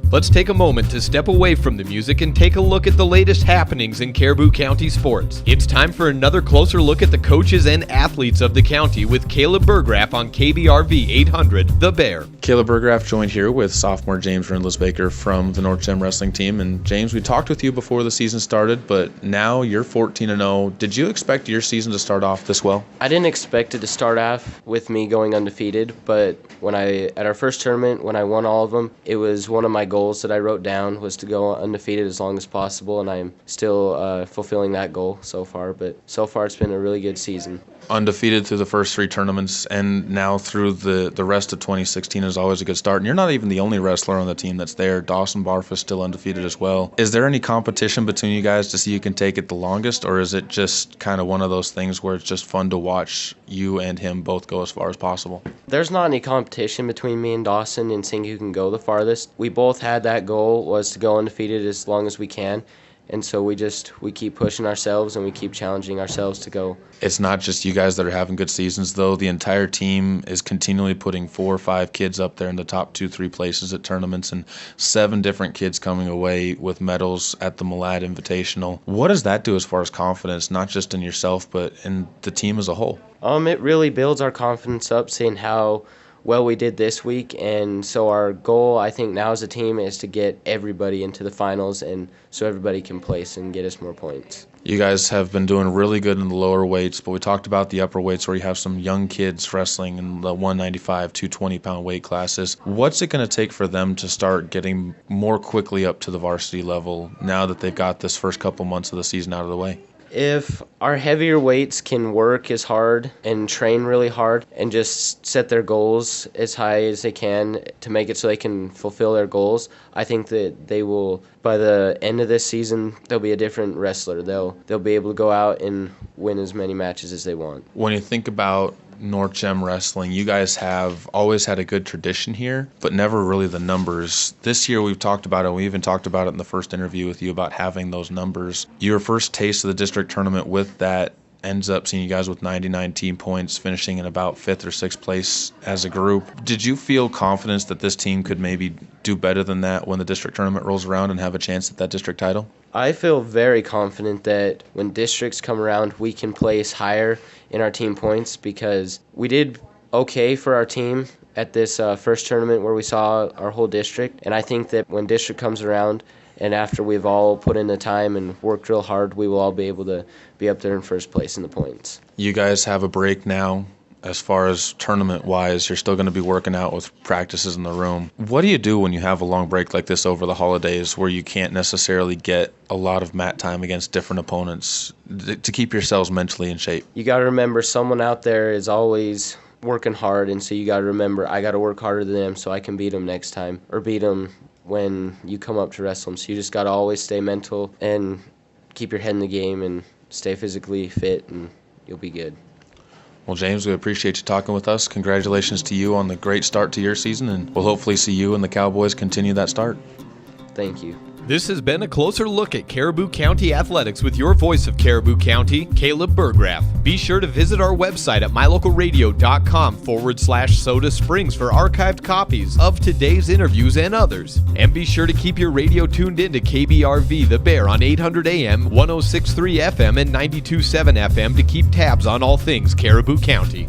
Let's take a moment to step away from the music and take a look at the latest happenings in Caribou County sports. It's time for another closer look at the coaches and athletes of the county with Caleb Burgraff on KBRV 800, The Bear. Caleb Burgraff joined here with sophomore James Rindlisbaker from the North Gem Wrestling team. And James, we talked with you before the season started, but now you're 14-0. Did you expect your season to start off this well? I didn't expect it to start off with me going undefeated, but at our first tournament, when I won all of them, it was one of my goals that I wrote down was to go undefeated as long as possible, and I'm still fulfilling that goal so far. But so far, it's been a really good season. Undefeated through the first three tournaments, and now through the rest of 2016 is always a good start. And you're not even the only wrestler on the team that's there. Dawson Barf is still undefeated as well. Is there any competition between you guys to see who can take it the longest, or is it just kind of one of those things where it's just fun to watch you and him both go as far as possible? There's not any competition between me and Dawson in seeing who can go the farthest. We both had that goal was to go undefeated as long as we can. And so we keep pushing ourselves and we keep challenging ourselves to go. It's not just you guys that are having good seasons, though. The entire team is continually putting 4 or 5 kids up there in the top 2-3 places at tournaments, and 7 different kids coming away with medals at the Malad Invitational. What does that do as far as confidence, not just in yourself, but in the team as a whole? It really builds our confidence up, seeing how well we did this week, and so our goal, I think, now as a team is to get everybody into the finals, and so everybody can place and get us more points. You guys have been doing really good in the lower weights, but we talked about the upper weights where you have some young kids wrestling in the 195, 220-pound weight classes. What's it going to take for them to start getting more quickly up to the varsity level now that they've got this first couple months of the season out of the way? If our heavier weights can work as hard and train really hard and just set their goals as high as they can to make it so they can fulfill their goals, I think that they will, by the end of this season, they'll be a different wrestler. They'll be able to go out and win as many matches as they want. When you think about North Gem Wrestling, you guys have always had a good tradition here, but never really the numbers. This year we've talked about it. We even talked about it in the first interview with you about having those numbers. Your first taste of the district tournament with that ends up seeing you guys with 99 team points, finishing in about 5th or 6th place as a group. Did you feel confidence that this team could maybe do better than that when the district tournament rolls around and have a chance at that district title? I feel very confident that when districts come around, we can place higher in our team points, because we did okay for our team at this first tournament where we saw our whole district. And I think that when district comes around and after we've all put in the time and worked real hard, we will all be able to be up there in first place in the points. You guys have a break now. As far as tournament-wise, you're still going to be working out with practices in the room. What do you do when you have a long break like this over the holidays where you can't necessarily get a lot of mat time against different opponents to keep yourselves mentally in shape? You got to remember someone out there is always working hard, and so you got to remember I got to work harder than them so I can beat them next time, or beat them when you come up to wrestle them. So you just got to always stay mental and keep your head in the game and stay physically fit, and you'll be good. Well, James, we appreciate you talking with us. Congratulations to you on the great start to your season, and we'll hopefully see you and the Cowboys continue that start. Thank you. This has been a closer look at Caribou County athletics with your voice of Caribou County, Caleb Burgraff. Be sure to visit our website at mylocalradio.com/Soda Springs for archived copies of today's interviews and others. And be sure to keep your radio tuned in to KBRV The Bear on 800 AM, 106.3 FM, and 92.7 FM to keep tabs on all things Caribou County.